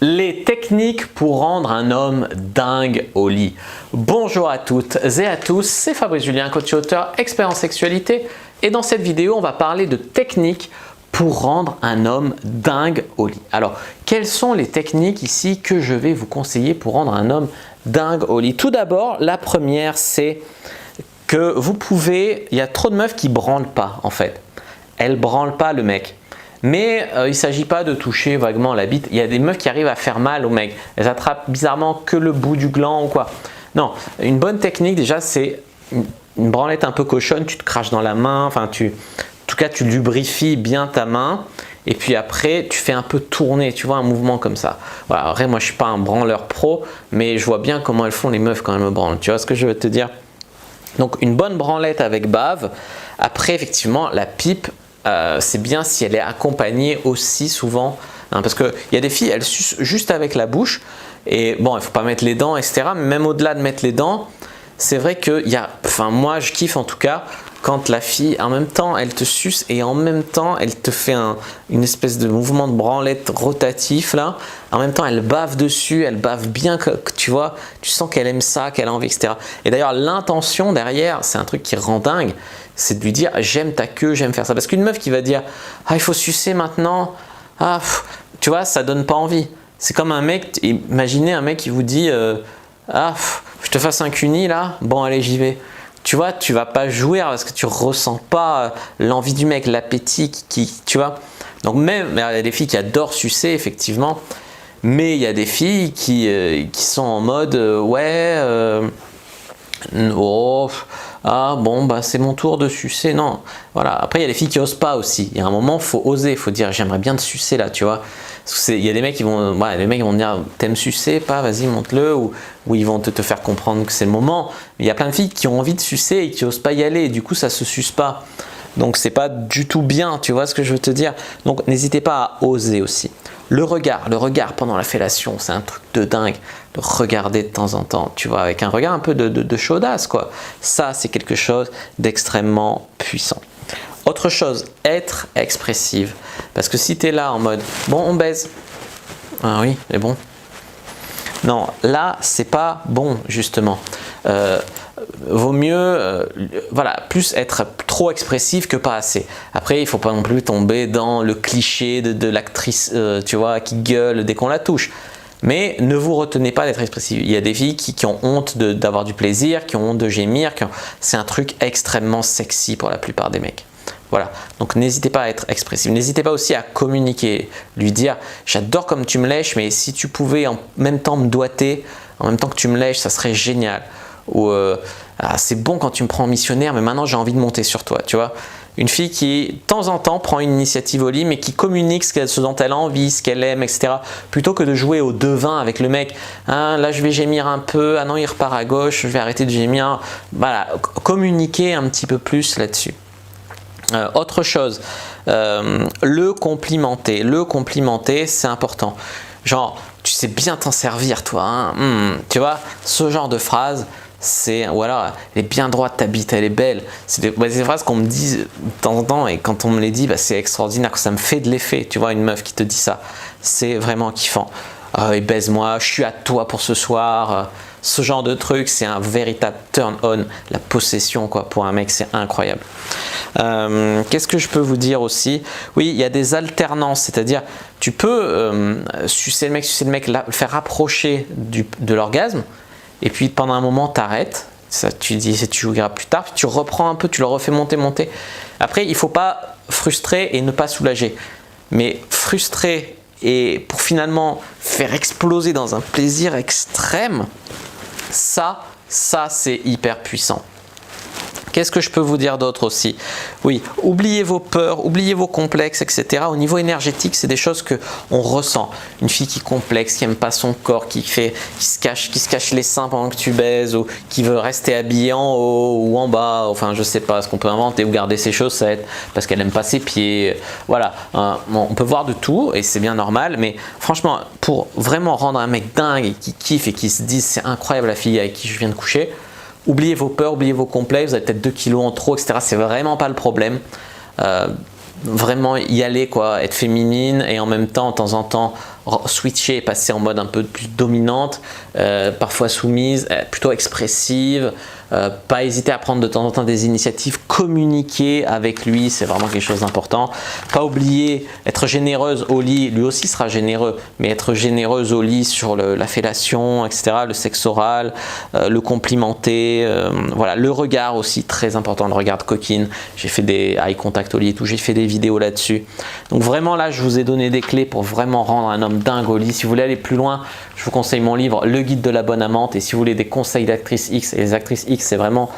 Les techniques pour rendre un homme dingue au lit. Bonjour à toutes et à tous, c'est Fabrice Julien, coach et auteur, expert en sexualité. Et dans cette vidéo, on va parler de techniques pour rendre un homme dingue au lit. Alors, quelles sont les techniques ici que je vais vous conseiller pour rendre un homme dingue au lit? Tout d'abord, la première, c'est que vous pouvez, il y a trop de meufs qui branlent pas en fait. Elles branlent pas le mec. Mais il ne s'agit pas de toucher vaguement la bite. Il y a des meufs qui arrivent à faire mal au mec. Elles attrapent bizarrement que le bout du gland ou quoi. Non, une bonne technique déjà, c'est une branlette un peu cochonne. Tu te craches dans la main. Enfin, en tout cas, tu lubrifies bien ta main. Et puis après, tu fais un peu tourner. Tu vois, un mouvement comme ça. Voilà. Après, moi, je ne suis pas un branleur pro, mais je vois bien comment elles font les meufs quand elles me branlent. Tu vois ce que je veux te dire? Donc, une bonne branlette avec bave. Après, effectivement, la pipe. C'est bien si elle est accompagnée aussi souvent, hein, parce qu'il y a des filles, elles sucent juste avec la bouche et bon, il ne faut pas mettre les dents, etc. Mais même au-delà de mettre les dents, c'est vrai que moi je kiffe en tout cas quand la fille en même temps elle te suce et en même temps elle te fait une espèce de mouvement de branlette rotatif là. En même temps elle bave dessus, elle bave bien, tu vois, tu sens qu'elle aime ça, qu'elle a envie, etc. Et d'ailleurs l'intention derrière, c'est un truc qui rend dingue, c'est de lui dire j'aime ta queue, j'aime faire ça. Parce qu'une meuf qui va dire ah il faut sucer maintenant, tu vois, ça donne pas envie. C'est comme un mec, imaginez un mec qui vous dit je te fasse un cuni là, bon allez j'y vais. Tu vois, tu vas pas jouir parce que tu ressens pas l'envie du mec, l'appétit tu vois. Donc même, il y a des filles qui adorent sucer effectivement, mais il y a des filles qui sont en mode bon bah c'est mon tour de sucer. Non, voilà. Après il y a des filles qui osent pas aussi. Il y a un moment faut oser, faut dire j'aimerais bien te sucer là, tu vois. Il y a des mecs qui vont, les mecs vont dire t'aimes sucer pas, vas-y monte-le, ou ils vont te faire comprendre que c'est le moment. Mais il y a plein de filles qui ont envie de sucer et qui osent pas y aller, et du coup ça se suce pas. Donc c'est pas du tout bien, tu vois ce que je veux te dire. Donc n'hésitez pas à oser aussi. Le regard pendant la fellation, c'est un truc de dingue. De regarder de temps en temps, tu vois, avec un regard un peu de chaudasse, quoi. Ça, c'est quelque chose d'extrêmement puissant. Autre chose, être expressive. Parce que si tu es là en mode, bon, on baise. Ah oui, mais bon. Non, là, c'est pas bon, justement. Vaut mieux, plus être trop expressif que pas assez. Après, il ne faut pas non plus tomber dans le cliché de l'actrice, tu vois, qui gueule dès qu'on la touche. Mais ne vous retenez pas d'être expressif. Il y a des filles qui ont honte d'avoir du plaisir, qui ont honte de gémir. C'est un truc extrêmement sexy pour la plupart des mecs. Voilà, donc n'hésitez pas à être expressif. N'hésitez pas aussi à communiquer, lui dire j'adore comme tu me lèches, mais si tu pouvais en même temps me doigter, en même temps que tu me lèches, ça serait génial. Ou c'est bon quand tu me prends en missionnaire, mais maintenant j'ai envie de monter sur toi, tu vois. Une fille qui, de temps en temps, prend une initiative au lit, mais qui communique ce dont elle a envie, ce qu'elle aime, etc. Plutôt que de jouer au devin avec le mec. Hein, là, je vais gémir un peu. Ah non, il repart à gauche, je vais arrêter de gémir. Voilà, communiquer un petit peu plus là-dessus. Autre chose, le complimenter. Le complimenter, c'est important. Genre, tu sais bien t'en servir, toi. Hein, tu vois, ce genre de phrase. Ou alors elle est bien droite ta bite, elle est belle. C'est des phrases qu'on me dit de temps en temps, et quand on me les dit, c'est extraordinaire, que ça me fait de l'effet. Tu vois, une meuf qui te dit ça, c'est vraiment kiffant. Et baise-moi, je suis à toi pour ce soir. Ce genre de truc, c'est un véritable turn on. La possession, quoi, pour un mec, c'est incroyable. Qu'est-ce que je peux vous dire aussi? Oui, il y a des alternances, c'est-à-dire tu peux sucer le mec, le faire rapprocher de l'orgasme. Et puis pendant un moment, tu arrêtes, tu dis tu joueras plus tard, puis tu reprends un peu, tu le refais monter. Après, il ne faut pas frustrer et ne pas soulager. Mais frustrer et pour finalement faire exploser dans un plaisir extrême, ça c'est hyper puissant. Qu'est-ce que je peux vous dire d'autre aussi? Oui, oubliez vos peurs, oubliez vos complexes, etc. Au niveau énergétique, c'est des choses qu'on ressent. Une fille qui complexe, qui n'aime pas son corps, qui se cache les seins pendant que tu baises, ou qui veut rester habillée en haut ou en bas, enfin je sais pas ce qu'on peut inventer, ou garder ses chaussettes parce qu'elle n'aime pas ses pieds. Voilà, on peut voir de tout et c'est bien normal, mais franchement, pour vraiment rendre un mec dingue et qui kiffe et qui se dise c'est incroyable la fille avec qui je viens de coucher, oubliez vos peurs, oubliez vos complexes, vous avez peut-être 2 kilos en trop, etc. C'est vraiment pas le problème. vraiment y aller quoi, être féminine et en même temps en temps switcher et passer en mode un peu plus dominante, parfois soumise, plutôt expressive, pas hésiter à prendre de temps en temps des initiatives, communiquer avec lui, c'est vraiment quelque chose d'important. Pas oublier, être généreuse au lit, lui aussi sera généreux, mais être généreuse au lit sur la fellation, etc., le sexe oral, le complimenter, voilà, le regard aussi, très important, le regard de coquine, j'ai fait des eye contact au lit et tout, j'ai fait des vidéos là-dessus. Donc vraiment là, je vous ai donné des clés pour vraiment rendre un homme dingue au lit. Si vous voulez aller plus loin, je vous conseille mon livre Le guide de la bonne amante, et si vous voulez des conseils d'actrices X, et les actrices X c'est vraiment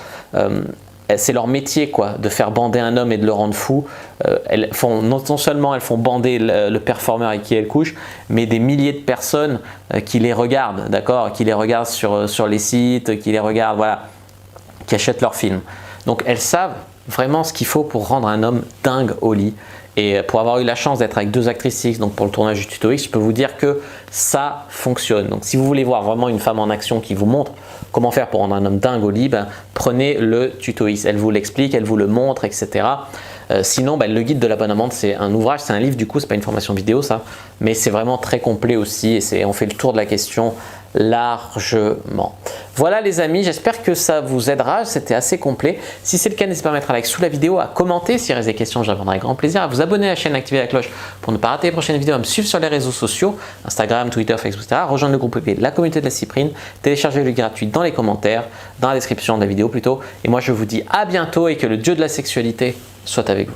c'est leur métier quoi, de faire bander un homme et de le rendre fou. Elles font, non seulement elles font bander le performeur avec qui elles couchent, mais des milliers de personnes qui les regardent, d'accord, qui les regardent sur les sites, qui les regardent, voilà, qui achètent leurs films. Donc elles savent vraiment ce qu'il faut pour rendre un homme dingue au lit. Et pour avoir eu la chance d'être avec 2 actrices X, donc pour le tournage du tuto X, je peux vous dire que ça fonctionne. Donc si vous voulez voir vraiment une femme en action qui vous montre comment faire pour rendre un homme dingue au lit, ben, prenez le tuto X. Elle vous l'explique, elle vous le montre, etc. Sinon, ben, le guide de la bonne amante, c'est un ouvrage, c'est un livre du coup, c'est pas une formation vidéo ça, mais c'est vraiment très complet aussi et on fait le tour de la question largement. Voilà les amis, j'espère que ça vous aidera, c'était assez complet. Si c'est le cas, n'hésitez pas à mettre un like sous la vidéo, à commenter s'il reste des questions, je répondrai avec grand plaisir, à vous abonner à la chaîne, activer la cloche pour ne pas rater les prochaines vidéos, à me suivre sur les réseaux sociaux, Instagram, Twitter, Facebook, etc. Rejoindre le groupe privé, la communauté de la Cyprine, téléchargez le gratuit dans les commentaires, dans la description de la vidéo plutôt. Et moi je vous dis à bientôt et que le dieu de la sexualité soit avec vous.